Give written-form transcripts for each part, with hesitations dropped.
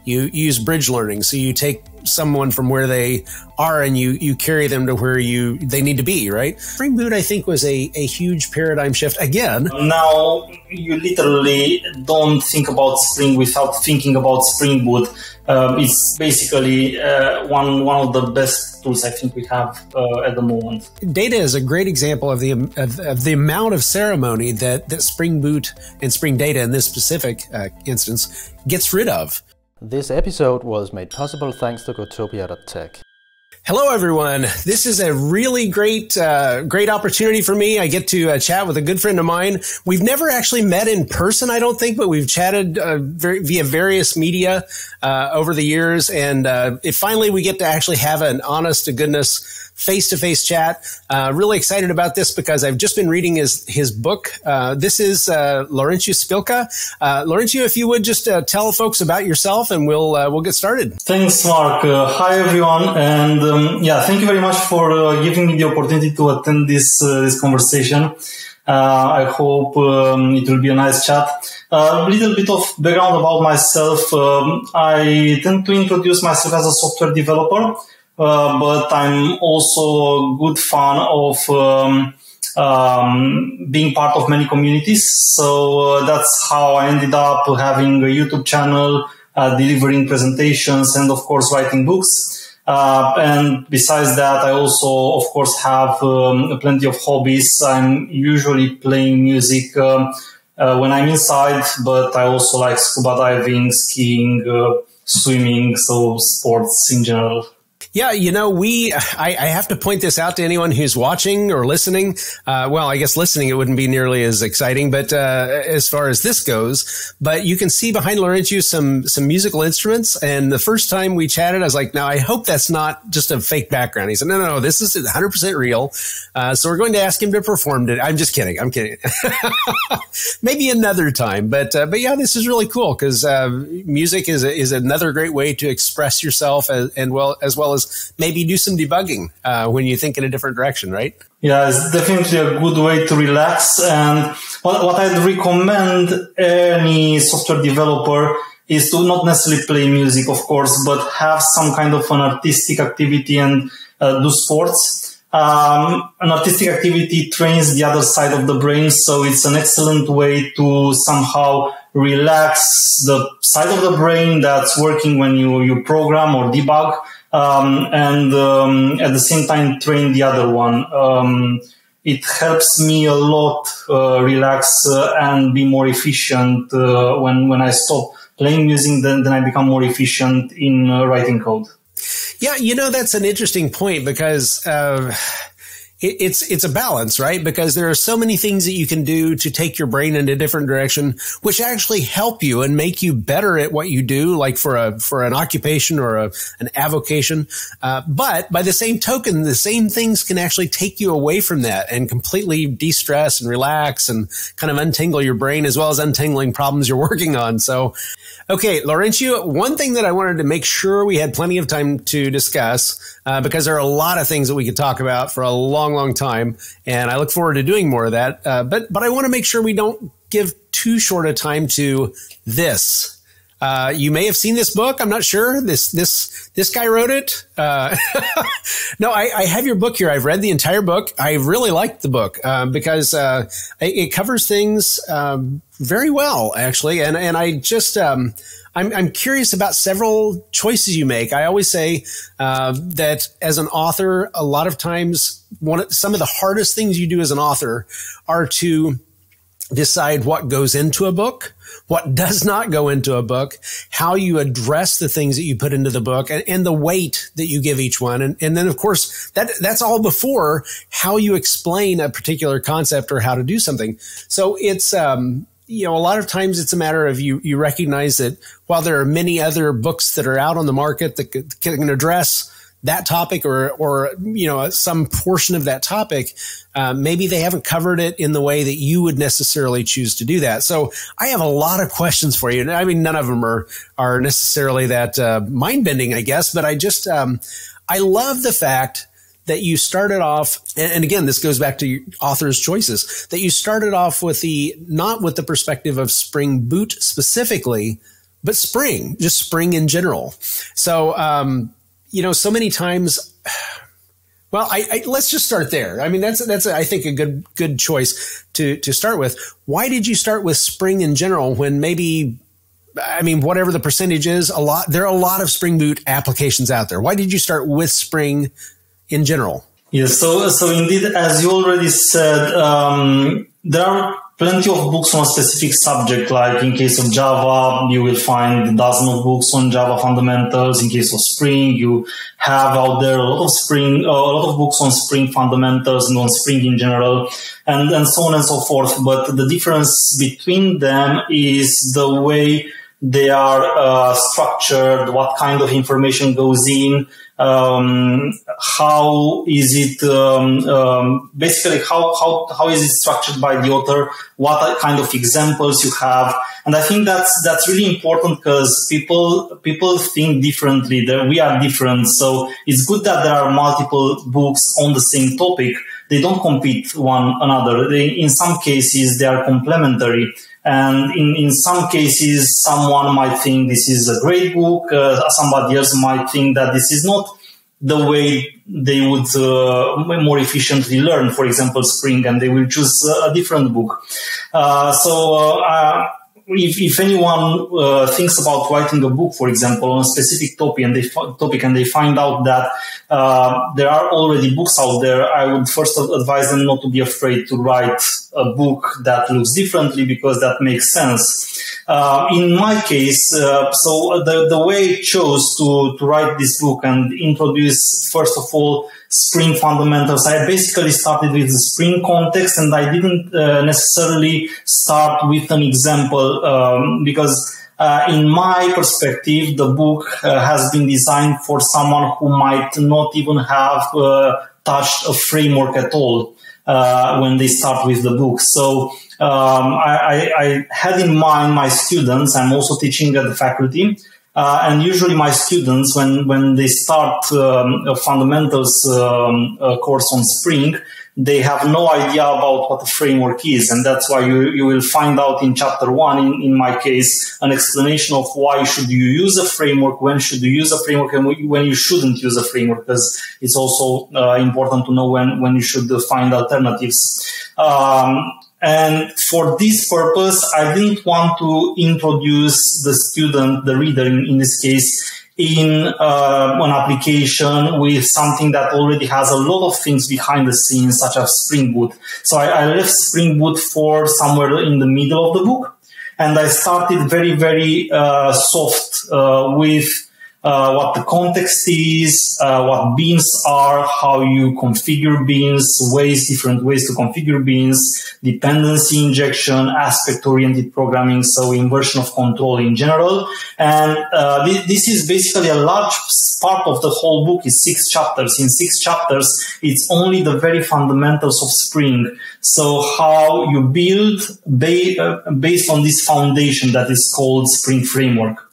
you use bridge learning. So you take someone from where they are and you carry them to where they need to be, right? Spring Boot, I think, was a huge paradigm shift. Again, now you literally don't think about Spring without thinking about Spring Boot. It's basically one of the best tools I think we have at the moment. Data is a great example of the amount of ceremony that Spring Boot and Spring Data in this specific instance gets rid of. This episode was made possible thanks to Gotopia.tech. Hello, everyone. This is a really great opportunity for me. I get to chat with a good friend of mine. We've never actually met in person, I don't think, but we've chatted via various media over the years. And finally, we get to actually have an honest-to-goodness face-to-face chat. Really excited about this because I've just been reading his book. This is Laurentiu Spilca. Laurentiu, if you would just tell folks about yourself, and we'll get started. Thanks, Mark. Hi, everyone, and thank you very much for giving me the opportunity to attend this conversation. I hope it will be a nice chat. A little bit of background about myself. I tend to introduce myself as a software developer. But I'm also a good fan of being part of many communities. So that's how I ended up having a YouTube channel, delivering presentations, and of course writing books. And besides that, I also, of course, have plenty of hobbies. I'm usually playing music when I'm inside, but I also like scuba diving, skiing, swimming, so sports in general. Yeah, I have to point this out to anyone who's watching or listening. Well, I guess listening, it wouldn't be nearly as exciting, but as far as this goes, but you can see behind Laurentiu some musical instruments. And the first time we chatted, I was like, now I hope that's not just a fake background. He said, no, this is 100% real. So we're going to ask him to perform it. I'm just kidding. I'm kidding. Maybe another time. But yeah, this is really cool because music is another great way to express yourself as well as maybe do some debugging when you think in a different direction, right? Yeah, it's definitely a good way to relax. And what I'd recommend any software developer is to not necessarily play music, of course, but have some kind of an artistic activity and do sports. An artistic activity trains the other side of the brain, so it's an excellent way to somehow relax the side of the brain that's working when you program or debug. And at the same time train the other one. It helps me a lot relax and be more efficient when I stop playing music. Then I become more efficient in writing code. Yeah, that's an interesting point because it's a balance, right? Because there are so many things that you can do to take your brain in a different direction, which actually help you and make you better at what you do, like for an occupation or an avocation. But by the same token, the same things can actually take you away from that and completely de-stress and relax and kind of untangle your brain as well as untangling problems you're working on. So, okay, Laurentiu, one thing that I wanted to make sure we had plenty of time to discuss, because there are a lot of things that we could talk about for a long time, and I look forward to doing more of that. But I want to make sure we don't give too short a time to this. You may have seen this book. I'm not sure. This guy wrote it. No, I have your book here. I've read the entire book. I really liked the book because it covers things very well, actually. And I just I'm curious about several choices you make. I always say that as an author, a lot of times some of the hardest things you do as an author are to decide what goes into a book, what does not go into a book, how you address the things that you put into the book, and the weight that you give each one. And then, of course, that's all before how you explain a particular concept or how to do something. So it's a lot of times it's a matter of you recognize that while there are many other books that are out on the market that can address that topic or some portion of that topic, maybe they haven't covered it in the way that you would necessarily choose to do that. So I have a lot of questions for you. I mean, none of them are necessarily that mind-bending, I guess, but I love the fact that you started off, and again, this goes back to your author's choices, that you started off with not with the perspective of Spring Boot specifically, but spring, just spring in general. So, so many times, well, let's just start there. I mean, that's I think a good choice to start with. Why did you start with spring in general when maybe, I mean, whatever the percentage is, there are a lot of Spring Boot applications out there. Why did you start with Spring in general? Yes, so indeed, as you already said, there are plenty of books on a specific subject. Like in case of Java, you will find a dozen of books on Java fundamentals. In case of Spring, you have out there a lot of books on Spring fundamentals and on Spring in general, and so on and so forth. But the difference between them is the way they are structured, what kind of information goes in, how is it basically how is it structured by the author, what kind of examples you have. And I think that's really important because people think differently. We are different, so it's good that there are multiple books on the same topic. They don't compete one another. In some cases they are complementary. And in some cases, someone might think this is a great book. Somebody else might think that this is not the way they would more efficiently learn, for example, Spring, and they will choose a different book. If anyone thinks about writing a book, for example, on a specific topic, and they find out that there are already books out there, I would first advise them not to be afraid to write a book that looks differently, because that makes sense. In my case, so the way I chose to write this book and introduce, first of all, Spring fundamentals, I basically started with the Spring context, and I didn't necessarily start with an example because in my perspective, the book has been designed for someone who might not even have touched a framework at all when they start with the book. So I had in mind my students. I'm also teaching at the faculty. And usually my students, when they start a fundamentals course on Spring, they have no idea about what a framework is. And that's why you will find out in chapter 1, in my case, an explanation of why should you use a framework, when should you use a framework, and when you shouldn't use a framework, because it's also important to know when you should find alternatives. And for this purpose, I didn't want to introduce the student, the reader in this case, in an application with something that already has a lot of things behind the scenes, such as Spring Boot. So I left Spring Boot for somewhere in the middle of the book. And I started very, very soft with what the context is, what beans are, how you configure beans, different ways to configure beans, dependency injection, aspect-oriented programming, so inversion of control in general. And this is basically a large part of the whole book, is 6 chapters. In 6 chapters, it's only the very fundamentals of Spring. So how you build based on this foundation that is called Spring Framework.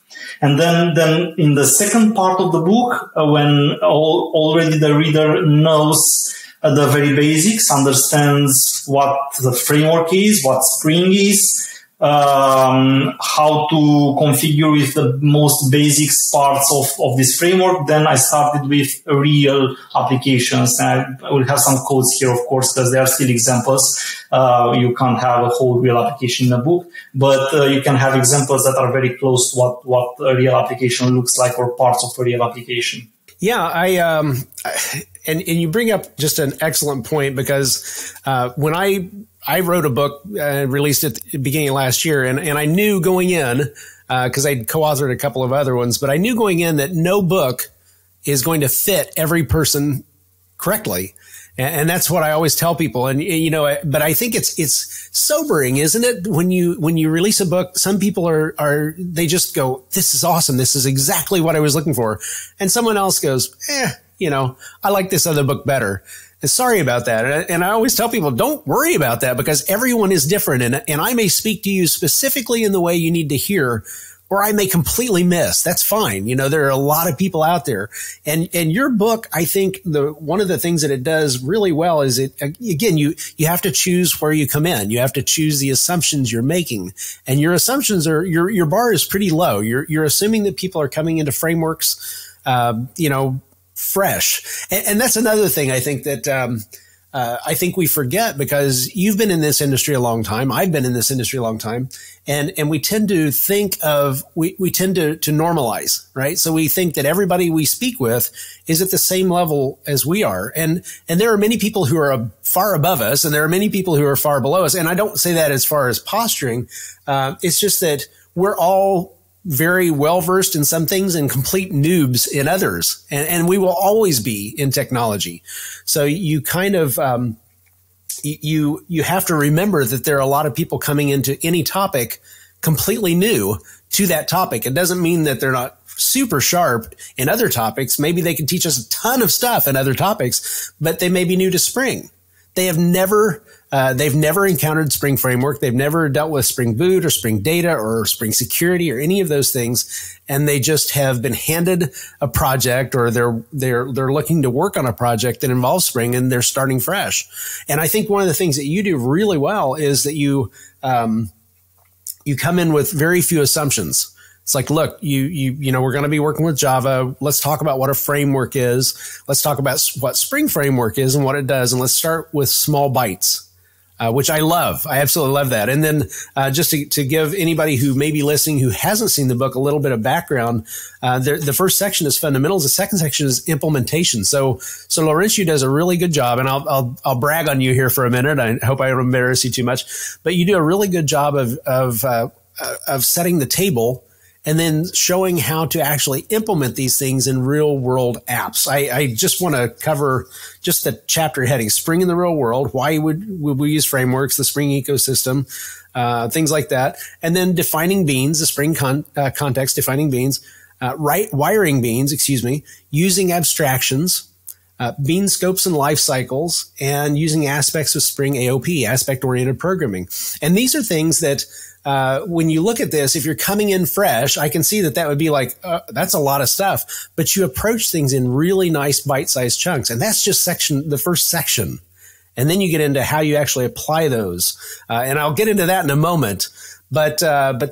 And then in the second part of the book, when already the reader knows the very basics, understands what the framework is, what Spring is, how to configure with the most basic parts of this framework, then I started with real applications. And I will have some codes here, of course, because they are still examples. You can't have a whole real application in a book, but you can have examples that are very close to what a real application looks like, or parts of a real application. Yeah, and you bring up just an excellent point, because when I wrote a book, released it at the beginning of last year, and I knew going in, because I'd co-authored a couple of other ones, but I knew going in that no book is going to fit every person correctly. And that's what I always tell people. And, but I think it's sobering, isn't it? When you release a book, some people they just go, this is awesome. This is exactly what I was looking for. And someone else goes, I like this other book better. And sorry about that. And I always tell people, don't worry about that, because everyone is different. And I may speak to you specifically in the way you need to hear or I may completely miss. That's fine. There are a lot of people out there, and your book, I think one of the things that it does really well is you have to choose where you come in. You have to choose the assumptions you're making, and your assumptions are, your bar is pretty low. You're assuming that people are coming into frameworks, fresh. And that's another thing I think that, I think we forget, because you've been in this industry a long time. I've been in this industry a long time. And we tend to think we tend to normalize, right? So we think that everybody we speak with is at the same level as we are. And there are many people who are far above us, and there are many people who are far below us. And I don't say that as far as posturing. It's just that we're all very well versed in some things and complete noobs in others. And we will always be in technology. So you kind of, you have to remember that there are a lot of people coming into any topic completely new to that topic. It doesn't mean that they're not super sharp in other topics. Maybe they can teach us a ton of stuff in other topics, but they may be new to Spring. They've never encountered Spring Framework. They've never dealt with Spring Boot or Spring Data or Spring Security or any of those things. And they just have been handed a project, or they're looking to work on a project that involves Spring, and they're starting fresh. And I think one of the things that you do really well is that you come in with very few assumptions. It's like, look, we're going to be working with Java. Let's talk about what a framework is. Let's talk about what Spring Framework is and what it does. And let's start with small bites, which I love. I absolutely love that. And then just to give anybody who may be listening who hasn't seen the book a little bit of background, the first section is fundamentals. The second section is implementation. So Laurentiu does a really good job, and I'll brag on you here for a minute. I hope I don't embarrass you too much, but you do a really good job of setting the table, and then showing how to actually implement these things in real world apps. I just want to cover just the chapter heading: Spring in the real world. Why would we use frameworks, the Spring ecosystem, things like that. And then defining beans, the Spring context, defining beans, wiring beans, using abstractions, bean scopes and life cycles, and using aspects of Spring AOP, aspect-oriented programming. And these are things that, when you look at this, if you're coming in fresh, I can see that would be like, that's a lot of stuff, but you approach things in really nice bite-sized chunks. And that's just the first section. And then you get into how you actually apply those. And I'll get into that in a moment. But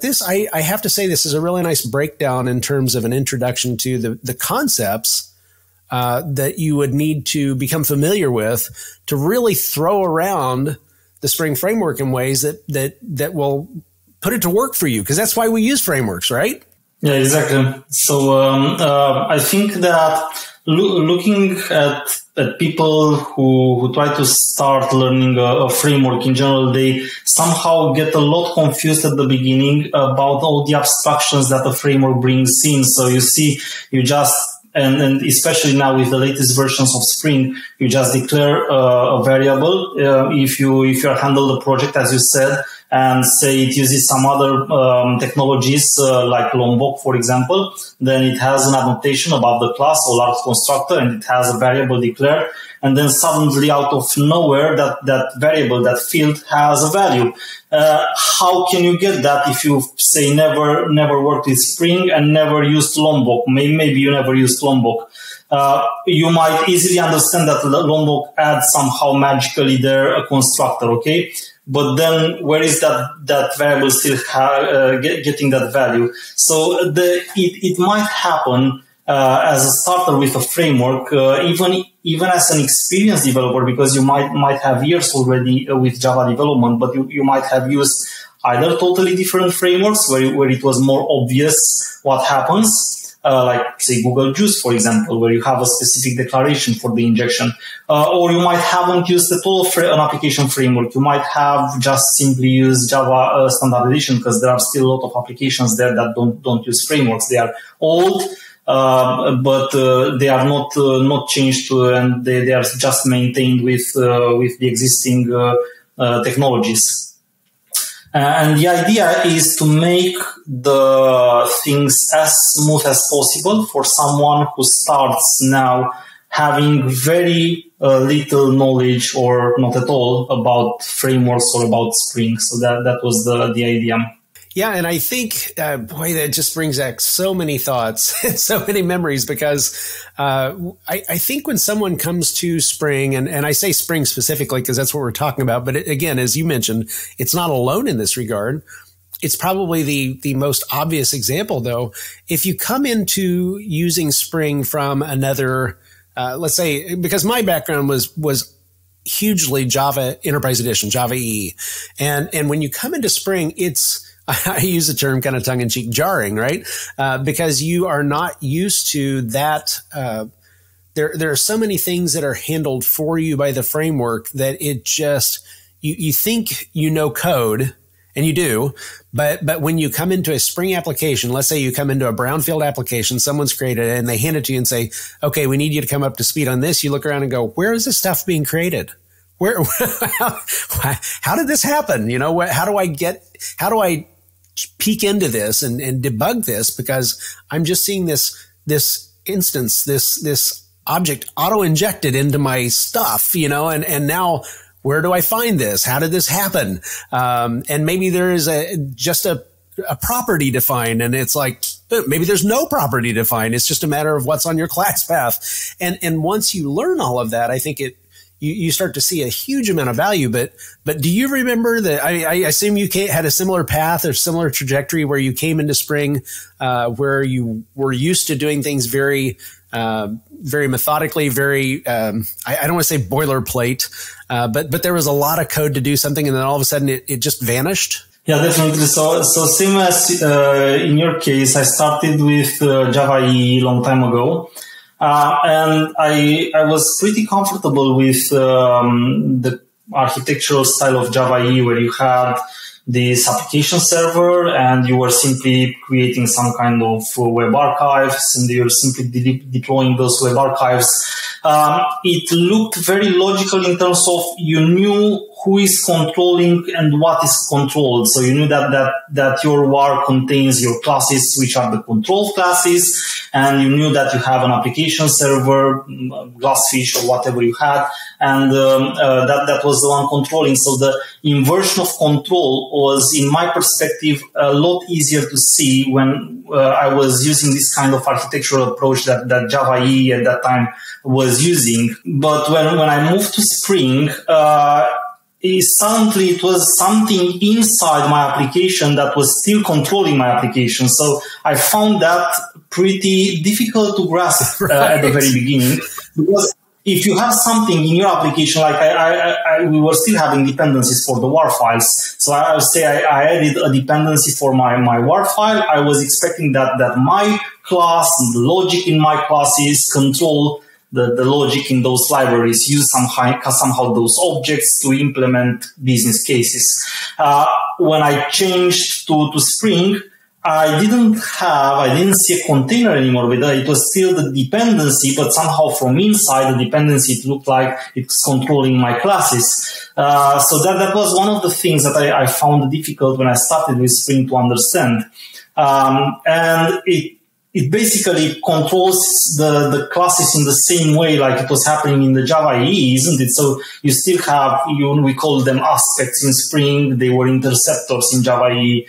this, I have to say, this is a really nice breakdown in terms of an introduction to the concepts, that you would need to become familiar with to really throw around the Spring Framework in ways that will put it to work for you, because that's why we use frameworks, right? Yeah, exactly. So I think that looking at people who try to start learning a framework in general, they somehow get a lot confused at the beginning about all the abstractions that a framework brings in. So and especially now with the latest versions of Spring, you just declare a variable. If you handle the project, as you said, and say it uses some other technologies like Lombok, for example, then it has an annotation above the class or large constructor, and it has a variable declared. And then suddenly, out of nowhere, that variable, that field has a value. How can you get that if you say never worked with Spring and never used Lombok? Maybe you never used Lombok. You might easily understand that Lombok adds somehow magically there a constructor, okay? But then where is that variable still getting that value? So it might happen as a starter with a framework, even as an experienced developer, because you might have years already with Java development, but you might have used either totally different frameworks where it was more obvious what happens, like say Google Juice, for example, where you have a specific declaration for the injection, or you might haven't used at all an application framework. You might have just simply used Java Standard Edition, because there are still a lot of applications there that don't use frameworks. They are old, but they are not changed, and they are just maintained with the existing technologies. And the idea is to make the things as smooth as possible for someone who starts now having very little knowledge or not at all about frameworks or about Spring. So that was the idea. Yeah, and I think, boy, that just brings back so many thoughts and so many memories because I think when someone comes to Spring, and I say Spring specifically because that's what we're talking about, but again, as you mentioned, it's not alone in this regard. It's probably the most obvious example, though. If you come into using Spring from another, let's say, because my background was hugely Java Enterprise Edition, Java EE, and when you come into Spring, I use the term kind of tongue-in-cheek, jarring, right? Because you are not used to that. There are so many things that are handled for you by the framework that it just, you think you know code, and you do, but when you come into a Spring application, let's say you come into a brownfield application, someone's created it, and they hand it to you and say, okay, we need you to come up to speed on this. You look around and go, where is this stuff being created? How did this happen? You know, how do I peek into this and debug this, because I'm just seeing this instance, this object auto-injected into my stuff, you know, and now where do I find this? How did this happen? And maybe there is just a property defined, and it's like, maybe there's no property defined. It's just a matter of what's on your class path. And once you learn all of that, I think you start to see a huge amount of value. But do you remember that? I assume you had a similar path or similar trajectory where you came into Spring, where you were used to doing things very methodically, very, I don't want to say boilerplate, but there was a lot of code to do something, and then all of a sudden it just vanished. Yeah, definitely. So same as in your case, I started with Java EE long time ago. And I was pretty comfortable with the architectural style of Java EE, where you had this application server and you were simply creating some kind of web archives, and you're simply deploying those web archives. It looked very logical in terms of you knew who is controlling and what is controlled. So you knew that your var contains your classes, which are the control classes, and you knew that you have an application server, Glassfish or whatever you had, and that was the one controlling. So the inversion of control was, in my perspective, a lot easier to see when I was using this kind of architectural approach that Java EE at that time was using. But when I moved to Spring, suddenly it was something inside my application that was still controlling my application. So I found that pretty difficult to grasp at the very beginning, because if you have something in your application, like we were still having dependencies for the WAR files. So I would say I added a dependency for my WAR file. I was expecting that my class and the logic in my classes control the logic in those libraries, use somehow those objects to implement business cases. When I changed to Spring, I didn't see a container anymore with it. It was still the dependency, but somehow from inside the dependency, it looked like it's controlling my classes. So that was one of the things that I found difficult when I started with Spring to understand. And it basically controls the classes in the same way like it was happening in the Java EE, isn't it? So you still have, we call them aspects in Spring. They were interceptors in Java EE.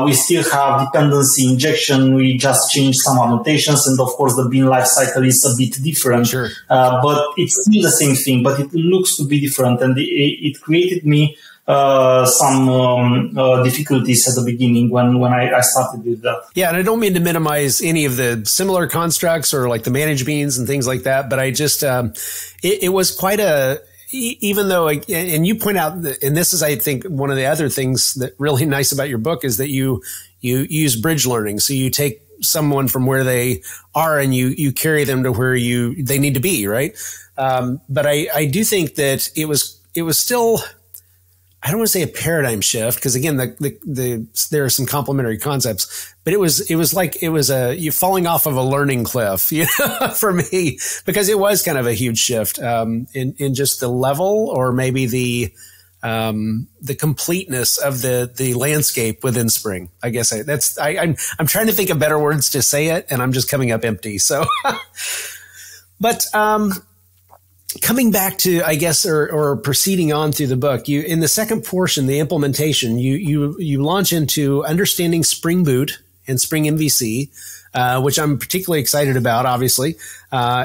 We still have dependency injection. We just changed some annotations. And of course, the bin lifecycle is a bit different. Sure. But it's still the same thing, but it looks to be different. And it created me some difficulties at the beginning when I started with that. Yeah, and I don't mean to minimize any of the similar constructs or like the manage beans and things like that, but I just, it was quite even though, and you point out, and this is, I think, one of the other things that really nice about your book is that you use bridge learning. So you take someone from where they are and you carry them to where they need to be, right? But I do think that it was still, I don't want to say a paradigm shift, because again, there are some complementary concepts, but it was you falling off of a learning cliff, you know, for me, because it was kind of a huge shift, in just the level, or maybe the completeness of the landscape within Spring. I guess I'm trying to think of better words to say it, and I'm just coming up empty. So, but, coming back to, I guess, or proceeding on through the book, you, in the second portion, the implementation, you launch into understanding Spring Boot and Spring MVC, which I'm particularly excited about, obviously,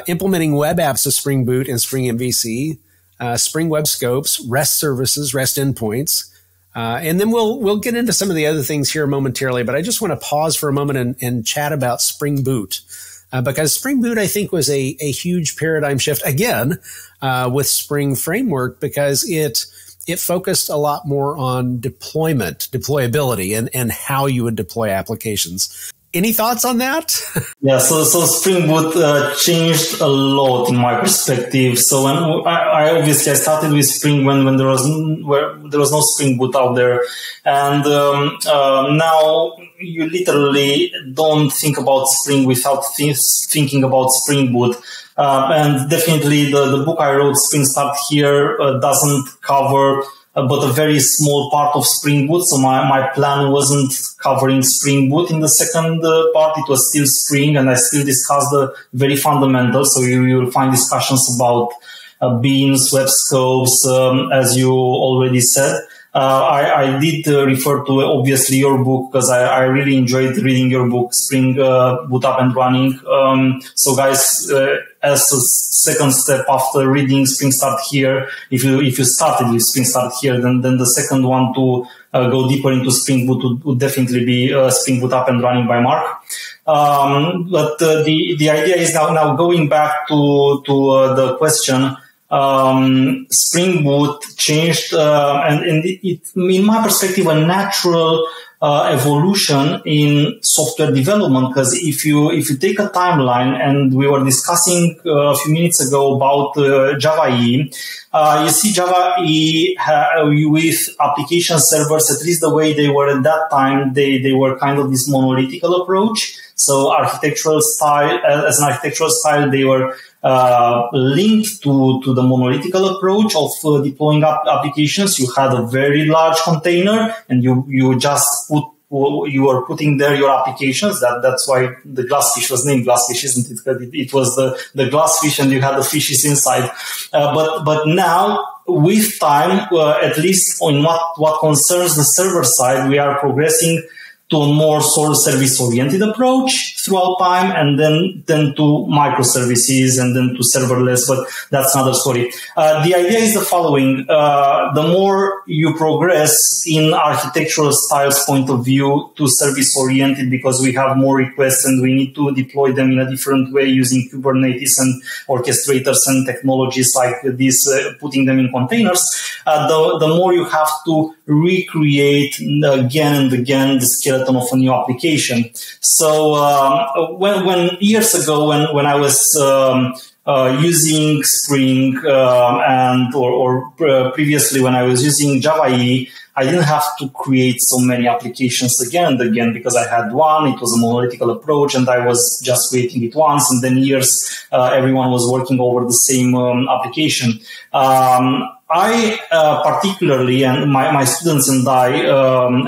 implementing web apps of Spring Boot and Spring MVC, Spring Web Scopes, REST services, REST endpoints. And then we'll get into some of the other things here momentarily, but I just want to pause for a moment and chat about Spring Boot. Because Spring Boot, I think, was a huge paradigm shift, again, with Spring Framework, because it focused a lot more on deployability, and how you would deploy applications. Any thoughts on that? Yeah, so Spring Boot changed a lot in my perspective. So when I obviously started with Spring when there was no Spring Boot out there, and now you literally don't think about Spring without thinking about Spring Boot. And definitely the book I wrote, Spring Start Here, doesn't cover but a very small part of Spring Boot. So my plan wasn't covering Spring Boot in the second part. It was still Spring, and I still discussed the very fundamentals. So you will find discussions about beans, web scopes, as you already said. I did refer to, obviously, your book, because I really enjoyed reading your book, Spring Boot Up and Running. So guys, as a second step after reading Spring Start Here, if you started with Spring Start Here, then the second one to go deeper into Spring Boot would definitely be Spring Boot Up and Running by Mark. But the idea is now going back to the question. Spring Boot changed, and it, in my perspective, a natural evolution in software development. Because if you take a timeline, and we were discussing a few minutes ago about Java EE, you see Java EE with application servers, at least the way they were at that time, they were kind of this monolithical approach. So as an architectural style, they were linked to the monolithical approach of deploying applications. You had a very large container, and you just you were putting there your applications. That's why the glassfish was named glassfish, isn't it? Because it was the glassfish, and you had the fishes inside. But now, with time, at least on what concerns the server side, we are progressing to a more service oriented approach throughout time, and then to microservices, and then to serverless, but that's another story. The idea is the following. The more you progress in architectural styles point of view to service oriented, because we have more requests and we need to deploy them in a different way using Kubernetes and orchestrators and technologies like this, putting them in containers, the more you have to recreate again and again the skeleton of a new application. So when years ago, when I was using Spring or previously when I was using Java EE, I didn't have to create so many applications again and again, because I had one. It was a monolithical approach, and I was just creating it once, and then years everyone was working over the same application. I particularly, and my students and I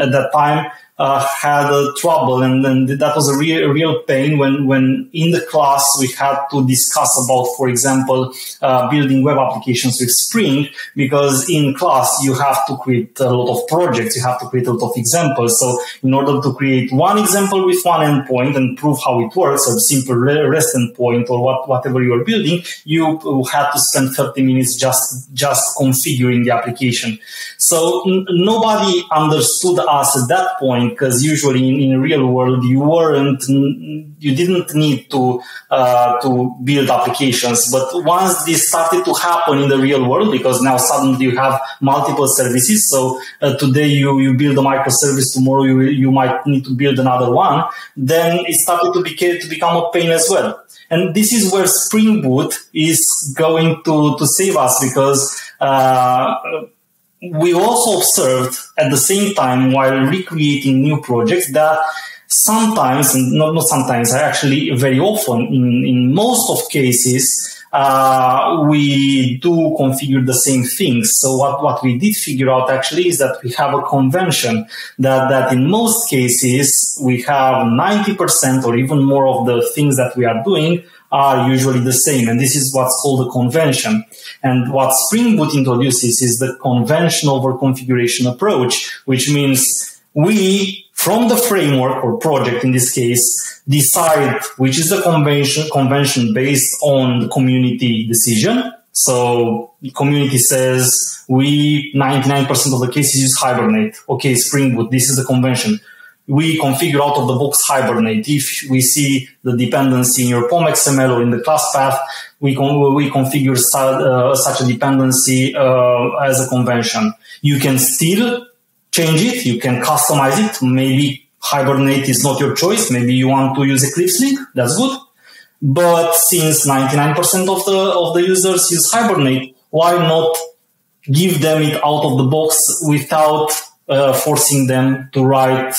at that time had trouble, and that was a real pain when in the class we had to discuss about, for example, building web applications with Spring, because in class you have to create a lot of projects, you have to create a lot of examples. So in order to create one example with one endpoint and prove how it works, or simple REST endpoint, or whatever you are building, you had to spend 30 minutes just configuring the application. So nobody understood us at that point, because usually in the real world you didn't need to build applications. But once this started to happen in the real world, because now suddenly you have multiple services, so today you build a microservice, tomorrow you might need to build another one, then it started to become a pain as well. And this is where Spring Boot is going to save us, because we also observed at the same time, while recreating new projects, that sometimes, and not sometimes, actually very often, in most of cases, we do configure the same things. So what we did figure out actually is that we have a convention that in most cases we have 90% or even more of the things that we are doing are usually the same. And this is what's called a convention. And what Spring Boot introduces is the convention over configuration approach, which means we, from the framework or project in this case, decide which is the convention based on the community decision. So the community says we 99% of the cases use Hibernate. Okay, Spring Boot, this is the convention. We configure out of the box Hibernate. If we see the dependency in your POM XML or in the class path, we configure such a dependency as a convention. You can still change it. You can customize it. Maybe Hibernate is not your choice. Maybe you want to use Eclipse Link. That's good. But since 99% of the users use Hibernate, why not give them it out of the box without forcing them to write,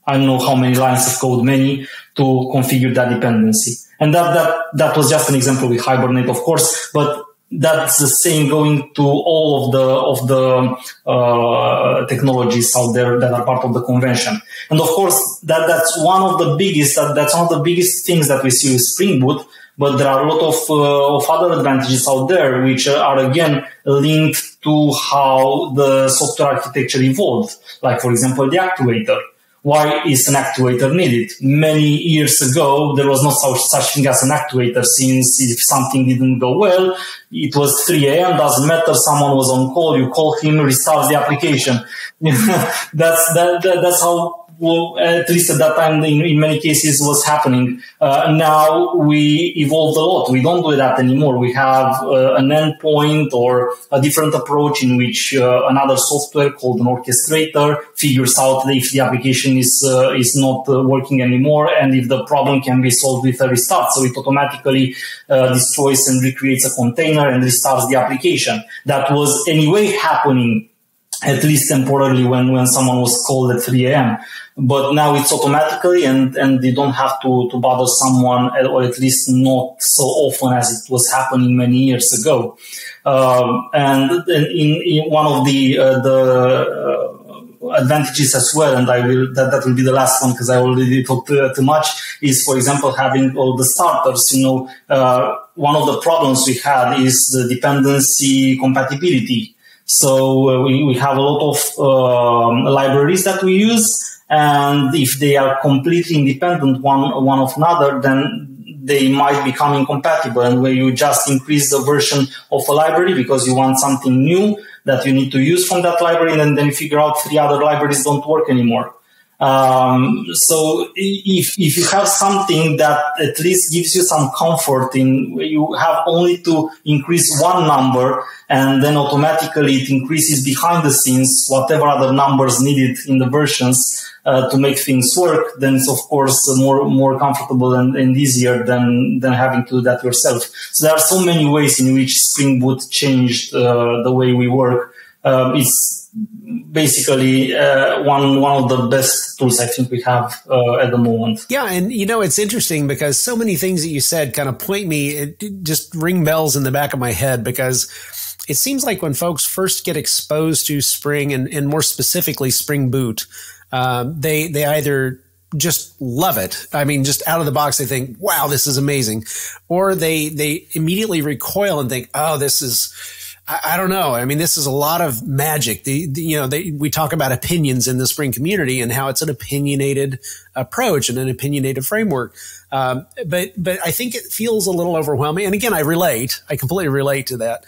I don't know how many lines of code, many, to configure that dependency. And that was just an example with Hibernate, of course, but that's the same going to all of the technologies out there that are part of the convention. And of course, that's one of the biggest things that we see with Spring Boot. But there are a lot of other advantages out there, which are again linked to how the software architecture evolved. Like, for example, the actuator. Why is an actuator needed? Many years ago, there was no such thing as an actuator, since if something didn't go well, it was 3 a.m., doesn't matter, someone was on call, you call him, restart the application. That's how, well, at least at that time, in many cases, was happening. Now we evolved a lot. We don't do that anymore. We have an endpoint or a different approach in which another software called an orchestrator figures out if the application is not working anymore and if the problem can be solved with a restart. So it automatically destroys and recreates a container and restarts the application. That was anyway happening, at least temporarily, when someone was called at 3 a.m. But now it's automatically, and you don't have to bother someone, or at least not so often as it was happening many years ago. And in one of the advantages as well, and that will be the last one because I already talked too much, is, for example, having all the starters. One of the problems we had is the dependency compatibility. So we have a lot of libraries that we use, and if they are completely independent one of another, then they might become incompatible. And where you just increase the version of a library because you want something new that you need to use from that library, and then figure out 3 other libraries don't work anymore. So if you have something that at least gives you some comfort in, you have only to increase one number and then automatically it increases behind the scenes whatever other numbers needed in the versions to make things work, then it's of course more comfortable and easier than having to do that yourself. So there are so many ways in which Spring Boot changed the way we work. It's basically one of the best tools I think we have at the moment. Yeah, and it's interesting because so many things that you said kind of just ring bells in the back of my head, because it seems like when folks first get exposed to Spring and more specifically Spring Boot, they either just love it. I mean, just out of the box, they think, wow, this is amazing. Or they immediately recoil and think, oh, this is, I don't know. I mean, this is a lot of magic. We talk about opinions in the Spring community and how it's an opinionated approach and an opinionated framework. But I think it feels a little overwhelming. And again, I completely relate to that,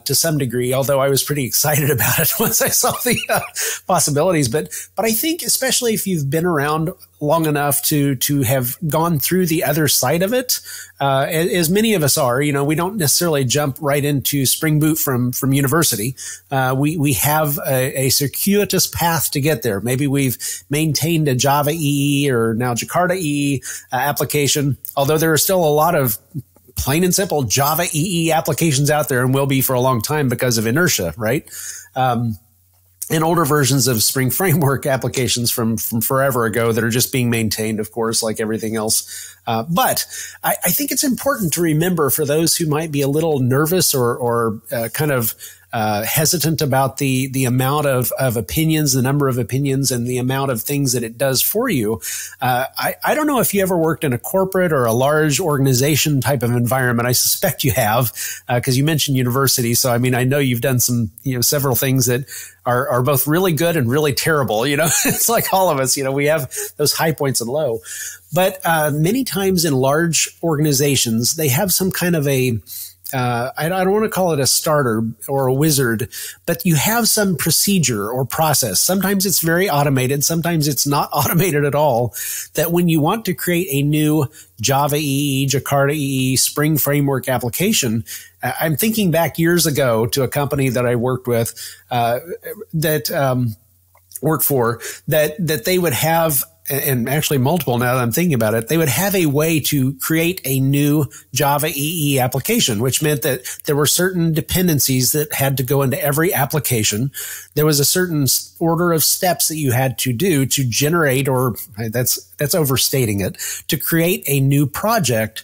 to some degree, although I was pretty excited about it once I saw the possibilities. But I think especially if you've been around long enough to have gone through the other side of it, as many of us are, we don't necessarily jump right into Spring Boot from university. We have a circuitous path to get there. Maybe we've maintained a Java EE or now Jakarta EE application, although there are still a lot of plain and simple Java EE applications out there and will be for a long time because of inertia, right? And older versions of Spring Framework applications from forever ago that are just being maintained, of course, like everything else. But I think it's important to remember for those who might be a little nervous or kind of hesitant about the amount of opinions, the number of opinions, and the amount of things that it does for you. I don't know if you ever worked in a corporate or a large organization type of environment. I suspect you have, because you mentioned university. So, I mean, I know you've done some, several things that are both really good and really terrible. It's like all of us, we have those high points and low. But many times in large organizations, they have some kind of a I don't want to call it a starter or a wizard, but you have some procedure or process. Sometimes it's very automated. Sometimes it's not automated at all. That when you want to create a new Java EE, Jakarta EE, Spring Framework application, I'm thinking back years ago to a company that I worked with, worked for, that they would have, and actually multiple now that I'm thinking about it, they would have a way to create a new Java EE application, which meant that there were certain dependencies that had to go into every application. There was a certain order of steps that you had to do to generate, or that's overstating it, to create a new project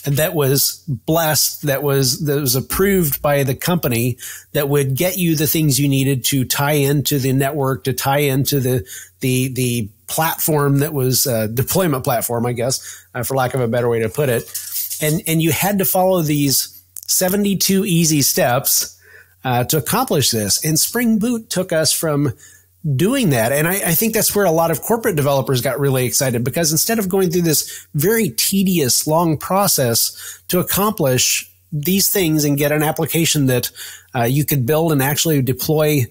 that was blessed, that was approved by the company, that would get you the things you needed to tie into the network, to tie into the platform that was deployment platform, I guess, for lack of a better way to put it. And you had to follow these 72 easy steps to accomplish this. And Spring Boot took us from doing that. And I think that's where a lot of corporate developers got really excited, because instead of going through this very tedious, long process to accomplish these things and get an application that you could build and actually deploy,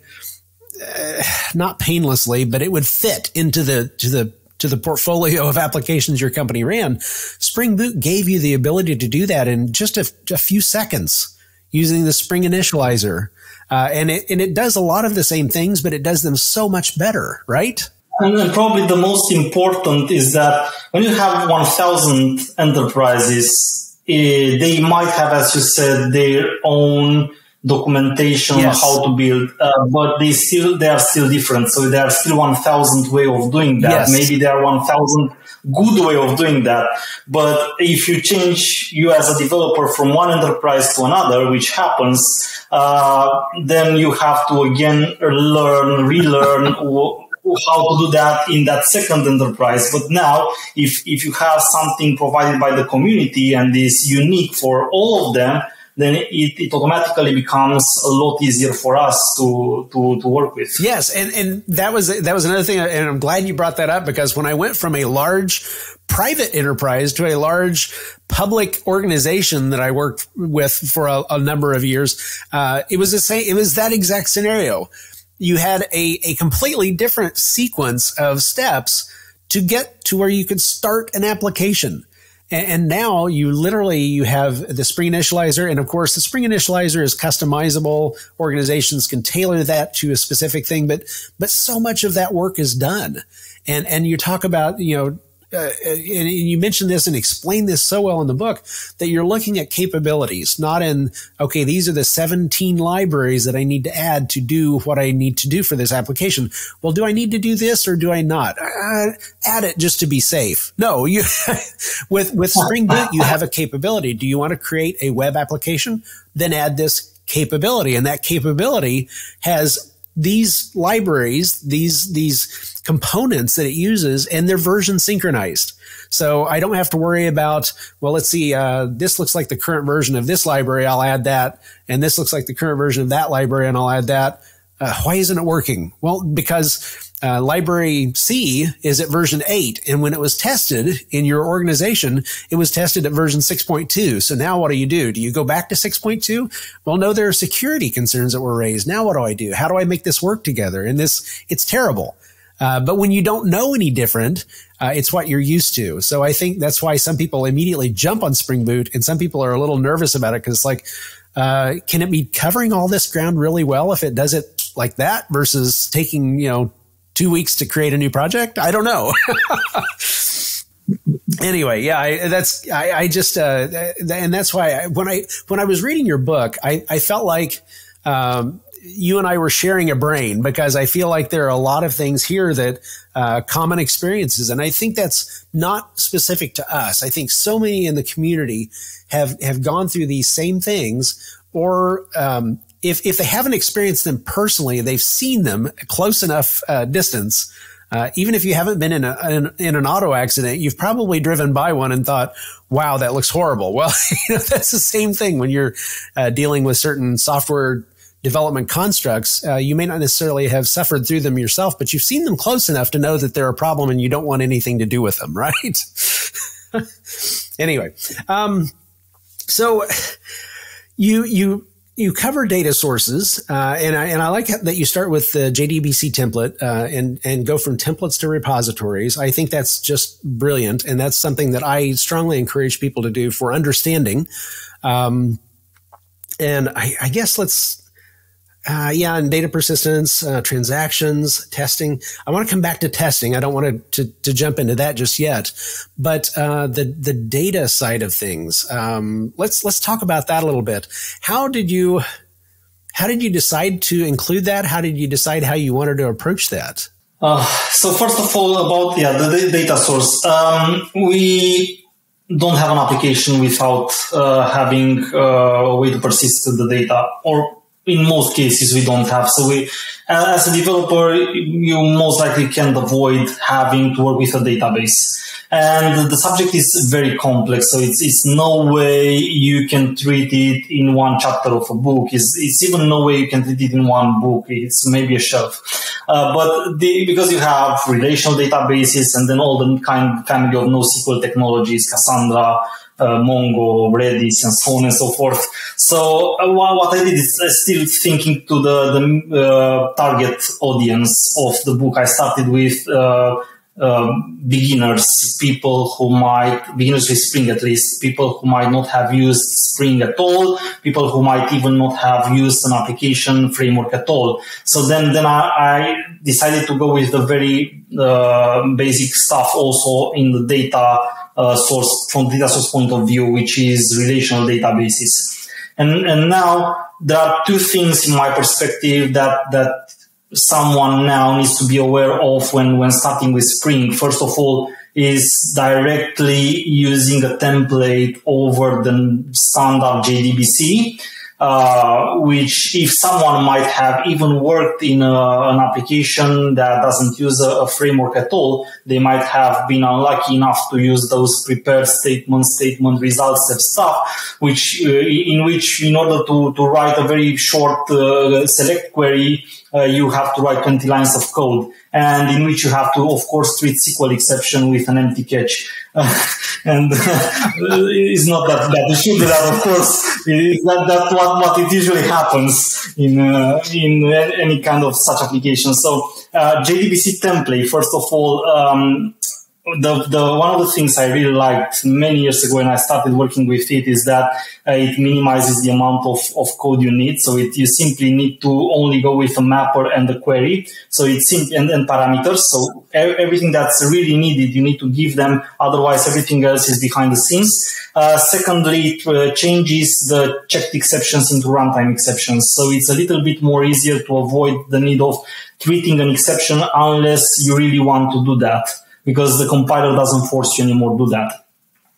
not painlessly, but it would fit into the portfolio of applications your company ran. Spring Boot gave you the ability to do that in just a few seconds using the Spring Initializer. And it does a lot of the same things, but it does them so much better, right? And probably the most important is that when you have 1,000 enterprises, they might have, as you said, their own documentation on how to build, but they are still different. So there are still 1,000 way of doing that. Yes. Maybe there are 1,000 good way of doing that. But if you change you as a developer from one enterprise to another, which happens, then you have to again relearn how to do that in that second enterprise. But now, if you have something provided by the community and is unique for all of them, then it automatically becomes a lot easier for us to work with. Yes, and that was another thing, and I'm glad you brought that up, because when I went from a large private enterprise to a large public organization that I worked with for a number of years, it was the same. It was that exact scenario. You had a completely different sequence of steps to get to where you could start an application. And now you have the Spring Initializer. And of course, the Spring Initializer is customizable. Organizations can tailor that to a specific thing, but so much of that work is done. And you talk about, and you mentioned this and explained this so well in the book, that you're looking at capabilities, not in, okay, these are the 17 libraries that I need to add to do what I need to do for this application. Well, do I need to do this or do I not? Add it just to be safe. No, you, with Spring Boot, you have a capability. Do you want to create a web application? Then add this capability. And that capability has these libraries, these components that it uses, and they're version synchronized. So I don't have to worry about, well, let's see, this looks like the current version of this library, I'll add that. And this looks like the current version of that library, and I'll add that. Why isn't it working? Well, because library C is at version 8. And when it was tested in your organization, it was tested at version 6.2. So now what do? Do you go back to 6.2? Well, no, there are security concerns that were raised. Now what do I do? How do I make this work together? And it's terrible. But when you don't know any different, it's what you're used to. So I think that's why some people immediately jump on Spring Boot, and some people are a little nervous about it, because it's like, can it be covering all this ground really well if it does it like that versus taking, 2 weeks to create a new project? I don't know. Anyway, yeah, and that's why when I was reading your book, I felt like, you and I were sharing a brain, because I feel like there are a lot of things here that, common experiences. And I think that's not specific to us. I think so many in the community have gone through these same things, or, if they haven't experienced them personally, they've seen them close enough distance. Even if you haven't been in an auto accident, you've probably driven by one and thought, wow, that looks horrible. Well, that's the same thing when you're dealing with certain software development constructs. You may not necessarily have suffered through them yourself, but you've seen them close enough to know that they're a problem and you don't want anything to do with them, right? Anyway, so you cover data sources, and I like that you start with the JDBC template and go from templates to repositories. I think that's just brilliant, and that's something that I strongly encourage people to do for understanding. And I guess and data persistence, transactions, testing. I want to come back to testing. I don't want to jump into that just yet, but the data side of things. Let's talk about that a little bit. How did you decide to include that? How did you decide how you wanted to approach that? So first of all, about the data source. We don't have an application without having a way to persist the data, or in most cases, we don't have. So as a developer, you most likely can't avoid having to work with a database. And the subject is very complex. So it's no way you can treat it in one chapter of a book. It's even no way you can treat it in one book. It's maybe a shelf. Because you have relational databases and then all the family of NoSQL technologies, Cassandra, Mongo, Redis, and so on and so forth. So what I did is still thinking to the target audience of the book. I started with beginners with Spring at least, people who might not have used Spring at all, people who might even not have used an application framework at all. So then I decided to go with the very basic stuff also in the data source, from data source point of view, which is relational databases. And now there are two things in my perspective that someone now needs to be aware of when starting with Spring. First of all, is directly using a template over the standard JDBC, which if someone might have even worked in an application that doesn't use a framework at all, they might have been unlucky enough to use those prepared statement result step stuff, in order to write a very short select query, you have to write 20 lines of code, and in which you have to, of course, treat SQL exception with an empty catch. And it's not that bad. You should do that, of course. That's what it usually happens in any kind of such application. So JDBC template, first of all, the one of the things I really liked many years ago when I started working with it is that it minimizes the amount of code you need. So you simply need to only go with a mapper and the query. So it's and parameters. So everything that's really needed, you need to give them. Otherwise, everything else is behind the scenes. Secondly, it changes the checked exceptions into runtime exceptions. So it's a little bit more easier to avoid the need of treating an exception unless you really want to do that, because the compiler doesn't force you anymore to do that.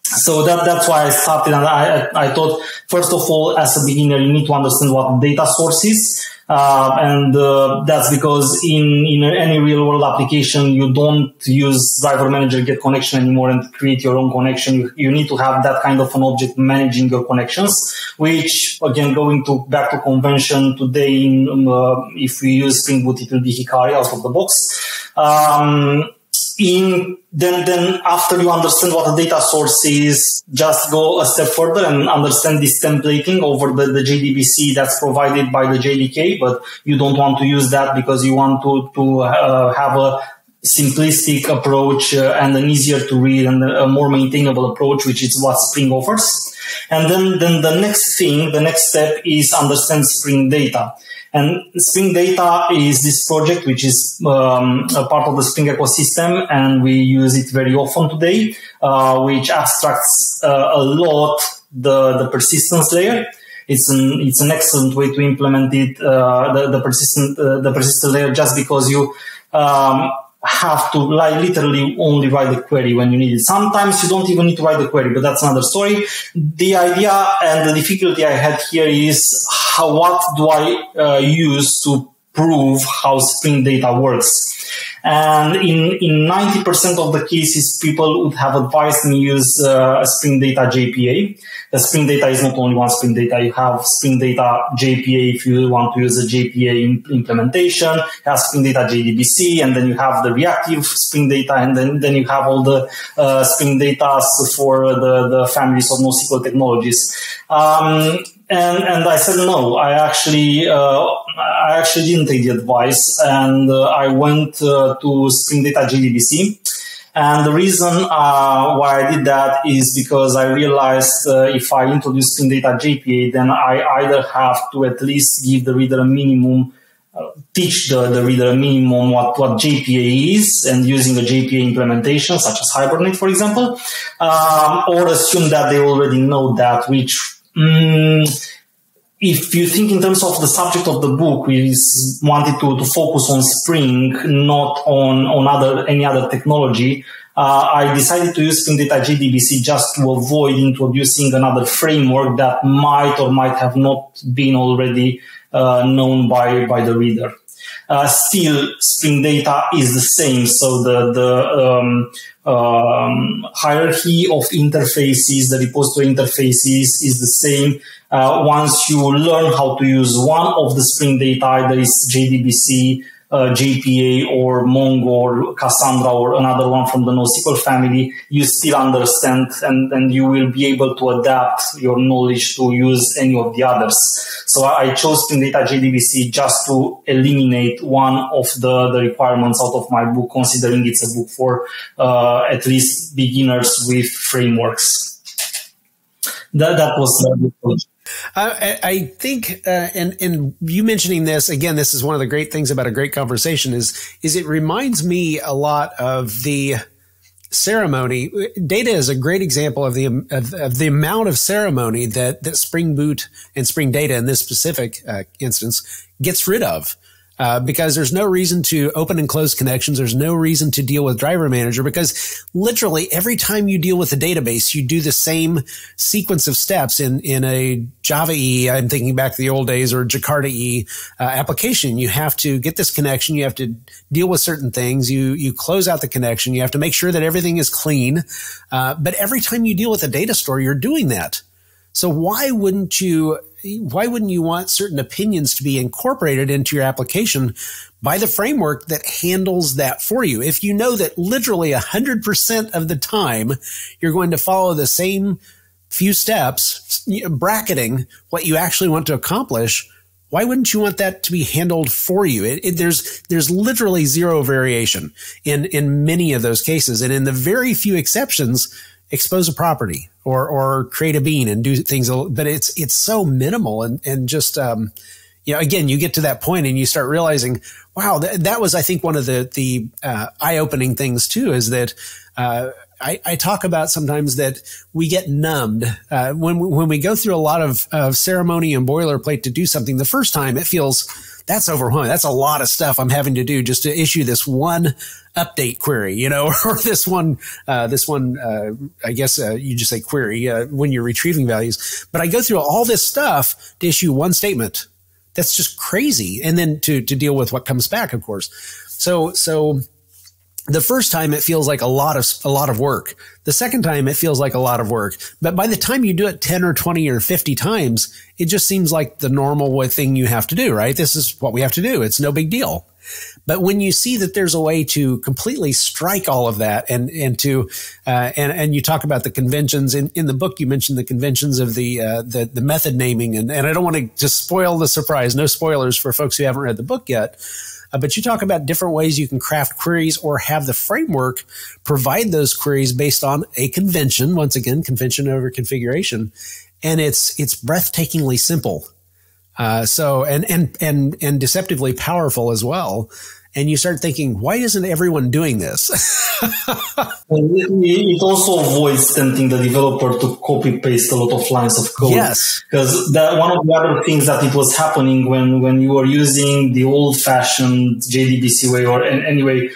So that's why I started, and I thought, first of all, as a beginner, you need to understand what the data source is. That's because in any real world application, you don't use driver manager get connection anymore and create your own connection. You need to have that kind of an object managing your connections, which again, back to convention today, if we use Spring Boot, it will be Hikari out of the box. Then after you understand what the data source is, just go a step further and understand this templating over the JDBC that's provided by the JDK, but you don't want to use that because you want to have a simplistic approach and an easier to read and a more maintainable approach, which is what Spring offers. And then the next step is understand Spring Data. And Spring Data is this project which is a part of the Spring ecosystem, and we use it very often today, which abstracts a lot the persistence layer. It's an excellent way to implement it, the persistent layer, just because you have to literally only write the query when you need it. Sometimes you don't even need to write the query, but that's another story. The idea and the difficulty I had here is what do I use to prove how Spring Data works? And in 90% of the cases, people would have advised me use Spring Data JPA. The Spring Data is not only one Spring Data. You have Spring Data JPA if you want to use a JPA implementation. You have Spring Data JDBC, and then you have the reactive Spring Data, and then you have all the Spring Data for the families of NoSQL technologies. And I said no. I actually didn't take the advice, and I went to Spring Data JDBC. And the reason why I did that is because I realized if I introduce Spring Data JPA, then I either have to at least give the reader a minimum, teach the reader a minimum what JPA is, and using a JPA implementation such as Hibernate, for example, or assume that they already know that, which if you think in terms of the subject of the book, we wanted to focus on Spring, not on any other technology, I decided to use Spring Data JDBC just to avoid introducing another framework that might or might have not been already known by the reader. Still, Spring Data is the same, so the hierarchy of interfaces, the repository interfaces is the same. Once you learn how to use one of the Spring Data, either it's JDBC, JPA, or Mongo, or Cassandra, or another one from the NoSQL family, you still understand, and you will be able to adapt your knowledge to use any of the others. So I chose Spring Data JDBC just to eliminate one of the requirements out of my book, considering it's a book for at least beginners with frameworks. That was the approach. I think, and you mentioning this again, this is one of the great things about a great conversation is it reminds me a lot of the ceremony. Data is a great example of the amount of ceremony that Spring Boot and Spring Data in this specific instance gets rid of. Because there's no reason to open and close connections. There's no reason to deal with driver manager, because literally every time you deal with a database, you do the same sequence of steps in a Java EE. I'm thinking back to the old days, or Jakarta EE application. You have to get this connection. You have to deal with certain things. You close out the connection. You have to make sure that everything is clean. But every time you deal with a data store, you're doing that. So why wouldn't you want certain opinions to be incorporated into your application by the framework that handles that for you? If you know that literally 100% of the time you're going to follow the same few steps, bracketing what you actually want to accomplish, why wouldn't you want that to be handled for you? There's literally zero variation in many of those cases. And in the very few exceptions, expose a property or create a bean and do things, but it's so minimal and just, again, you get to that point and you start realizing, wow, that was, I think, one of the eye-opening things too, is that, I talk about sometimes that we get numbed, when we go through a lot of ceremony and boilerplate to do something the first time. It feels that's overwhelming. That's a lot of stuff I'm having to do just to issue this one update query, or this one, I guess, you just say query, when you're retrieving values. But I go through all this stuff to issue one statement. That's just crazy. And then to deal with what comes back, of course. So the first time it feels like a lot of work. The second time it feels like a lot of work. But by the time you do it 10 or 20 or 50 times, it just seems like the normal thing you have to do, right? This is what we have to do. It's no big deal. But when you see that there's a way to completely strike all of that and you talk about the conventions in the book, you mentioned the conventions of the method naming, and I don't want to just spoil the surprise. No spoilers for folks who haven't read the book yet. But you talk about different ways you can craft queries or have the framework provide those queries based on a convention. Once again, convention over configuration. And it's breathtakingly simple. And deceptively powerful as well. and you start thinking, why isn't everyone doing this? It also avoids tempting the developer to copy paste a lot of lines of code. Yes. Because one of the other things that it was happening when you were using the old fashioned JDBC way, or anyway,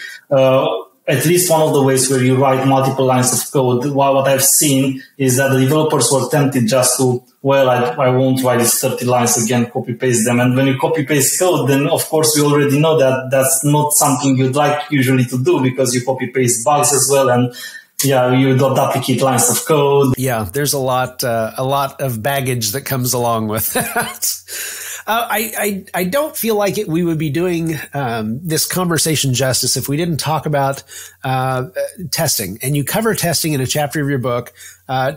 at least one of the ways where you write multiple lines of code, what I've seen is that the developers were tempted just to, I won't write these 30 lines again, copy paste them. And when you copy paste code, then of course we already know that that's not something you'd like usually to do, because you copy paste bugs as well. And you don't duplicate lines of code. Yeah, there's a lot of baggage that comes along with that. I don't feel like we would be doing this conversation justice if we didn't talk about testing. And you cover testing in a chapter of your book.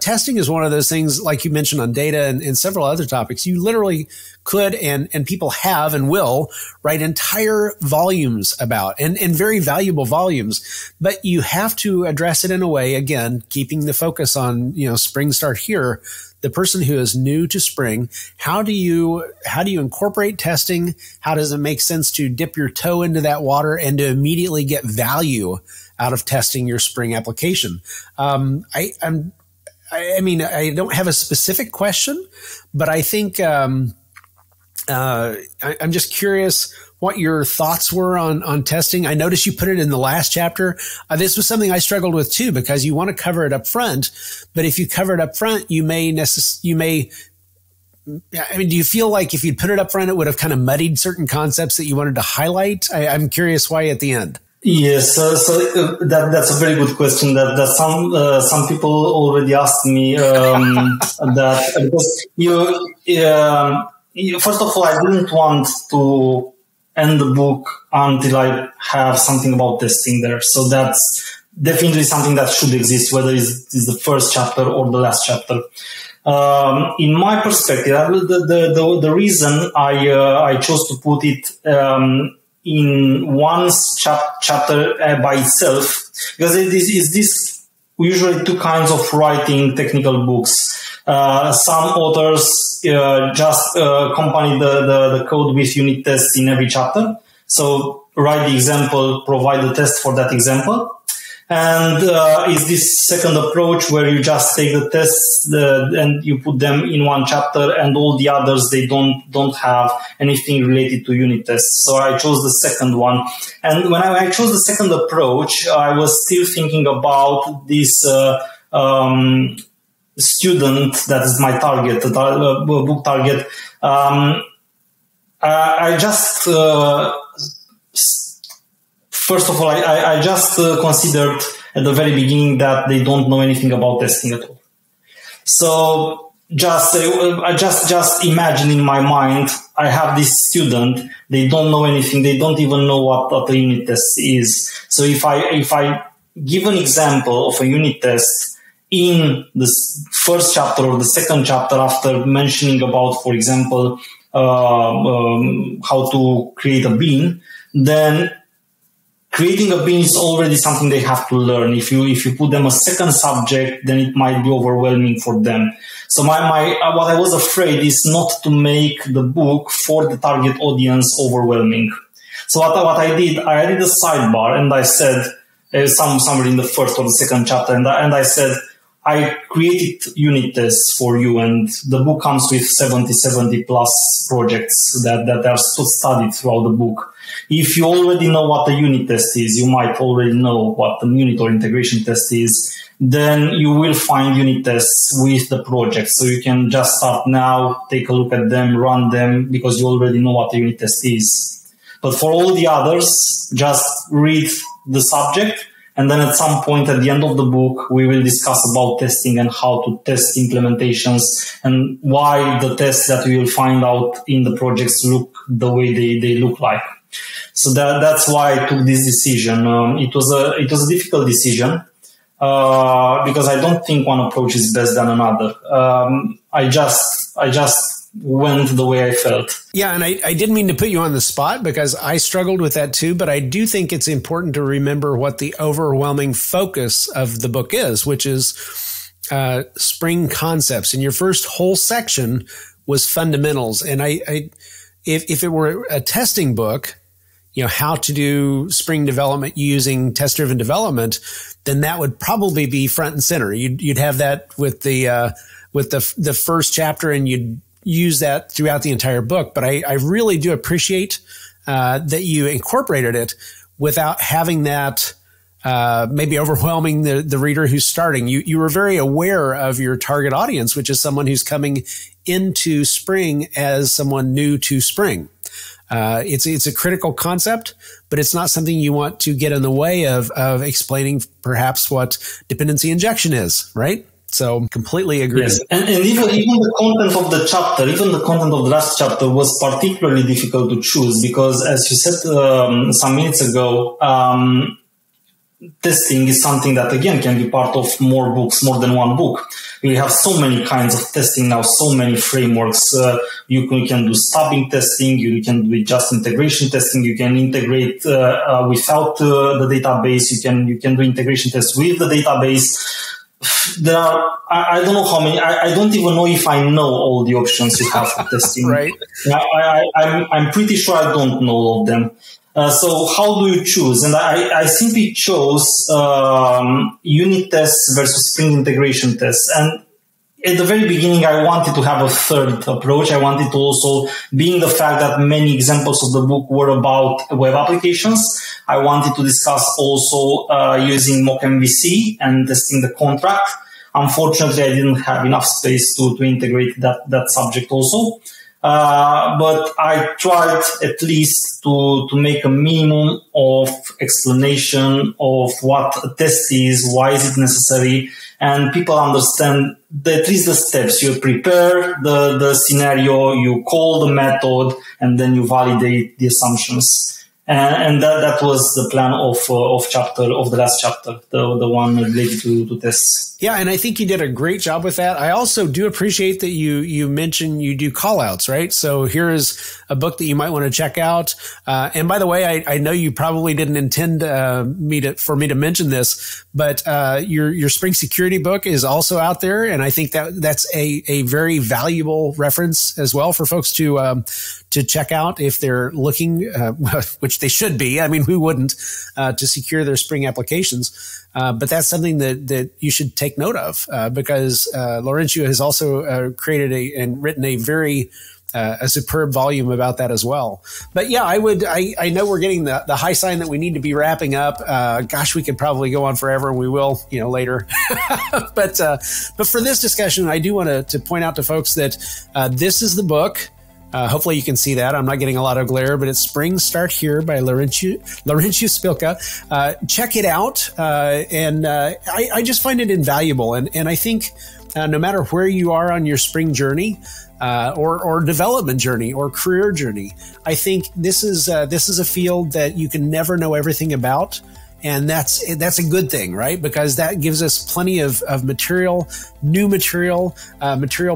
Testing is one of those things, like you mentioned on data and several other topics, you literally could and people have and will write entire volumes about, and very valuable volumes. But you have to address it in a way, again, keeping the focus on, Spring Start Here. The person who is new to Spring, how do you incorporate testing? How does it make sense to dip your toe into that water and to immediately get value out of testing your Spring application? I don't have a specific question, but I think I'm just curious what your thoughts were on testing. I noticed you put it in the last chapter. This was something I struggled with too, because you want to cover it up front, but if you cover it up front, do you feel like if you'd put it up front, it would have kind of muddied certain concepts that you wanted to highlight? I'm curious why at the end. Yes, that's a very good question. That some people already asked me that, because first of all, I didn't want to end the book until I have something about testing there. So that's definitely something that should exist, whether it's the first chapter or the last chapter. In my perspective, the reason I chose to put it in one chapter by itself, because it is this usually two kinds of writing technical books. Some authors just accompany the code with unit tests in every chapter. So write the example, provide the test for that example. And is this second approach where you just take the tests and you put them in one chapter, and all the others, they don't have anything related to unit tests. So I chose the second one. And when I chose the second approach, I was still thinking about this student that is my target, the book target. I just first of all, I just considered at the very beginning that they don't know anything about testing at all. So just imagine in my mind, I have this student, they don't know anything, they don't even know what a unit test is. So if I give an example of a unit test in the first chapter or the second chapter, after mentioning about, for example, how to create a bean, then creating a bean is already something they have to learn. If you put them a second subject, then it might be overwhelming for them. So what I was afraid is not to make the book for the target audience overwhelming. So what I did a sidebar, and I said, somewhere in the first or the second chapter, and I said, I created unit tests for you, and the book comes with 70 plus projects that are studied throughout the book. If you already know what a unit test is, you might already know what a unit or integration test is, then you will find unit tests with the project. So you can just start now, take a look at them, run them, because you already know what a unit test is. But for all the others, just read the subject, and then at some point at the end of the book, we will discuss about testing and how to test implementations and why the tests that we will find out in the projects look the way they look like. So that's why I took this decision. It was a difficult decision because I don't think one approach is best than another. I just went the way I felt. Yeah, and I didn't mean to put you on the spot because I struggled with that too, but I do think it's important to remember what the overwhelming focus of the book is, which is Spring concepts. And your first whole section was fundamentals. And if it were a testing book, how to do spring development using test-driven development, then that would probably be front and center. You'd have that with the first chapter, and you'd use that throughout the entire book. But I really do appreciate that you incorporated it without having that maybe overwhelming the reader who's starting. You were very aware of your target audience, which is someone who's coming into spring as someone new to spring. It's a critical concept, but it's not something you want to get in the way of explaining perhaps what dependency injection is, right? So completely agree. Yes. And even the content of the chapter, even the content of the last chapter was particularly difficult to choose because, as you said some minutes ago, testing is something that, again, can be part of more books, more than one book. We have so many kinds of testing now, so many frameworks. You can do stubbing testing, you can do just integration testing, you can integrate without the database, you can do integration tests with the database. There are, I don't know how many, I don't even know if I know all the options you have for testing. Right. I'm pretty sure I don't know all of them. So how do you choose? And I simply chose unit tests versus Spring integration tests. And at the very beginning, I wanted to have a third approach. I wanted to also, being the fact that many examples of the book were about web applications, I wanted to discuss also using mock MVC and testing the contract. Unfortunately, I didn't have enough space to integrate that subject also. But I tried at least to make a minimum of explanation of what a test is, why is it necessary, and people understand at least the steps. You prepare the scenario, you call the method, and then you validate the assumptions. And that was the plan of the last chapter, the one related to tests. Yeah, and I think you did a great job with that. I also do appreciate that you mentioned you do call outs, right? So here is a book that you might want to check out. And by the way, I know you probably didn't intend for me to mention this, but your Spring Security book is also out there, and I think that's a very valuable reference as well for folks to check out if they're looking, which they should be. I mean, who wouldn't, to secure their Spring applications? But that's something that you should take note of, because Laurentiu has also created and written a very a superb volume about that as well. But yeah, I know we're getting the high sign that we need to be wrapping up. Gosh, we could probably go on forever, and we will, later. But for this discussion, I do want to point out to folks that this is the book. Hopefully you can see that. I'm not getting a lot of glare, but it's Spring Start Here by Laurentiu Spilca. Check it out. And I just find it invaluable. And I think no matter where you are on your Spring journey, or development journey or career journey, I think this is a field that you can never know everything about. And that's a good thing, right? Because that gives us plenty of material, new material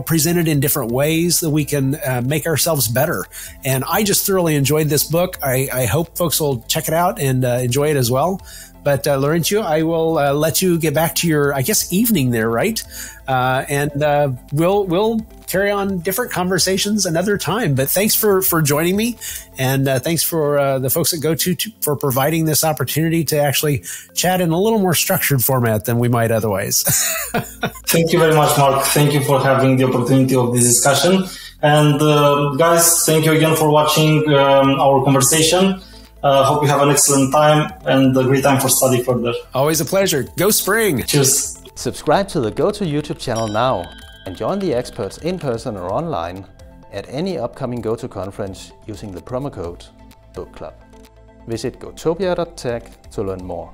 presented in different ways that we can make ourselves better. And I just thoroughly enjoyed this book. I hope folks will check it out and enjoy it as well. But Laurentiu, I will let you get back to your, I guess, evening there, right? And we'll carry on different conversations another time. But thanks for joining me, and thanks for the folks at GOTO for providing this opportunity to actually chat in a little more structured format than we might otherwise. Thank you very much, Mark. Thank you for having the opportunity of this discussion. And guys, thank you again for watching our conversation. Hope you have an excellent time and a great time for study further. Always a pleasure. Go Spring. Cheers. Subscribe to the GOTO YouTube channel now and join the experts in person or online at any upcoming GOTO conference using the promo code Book Club. Visit gotopia.tech to learn more.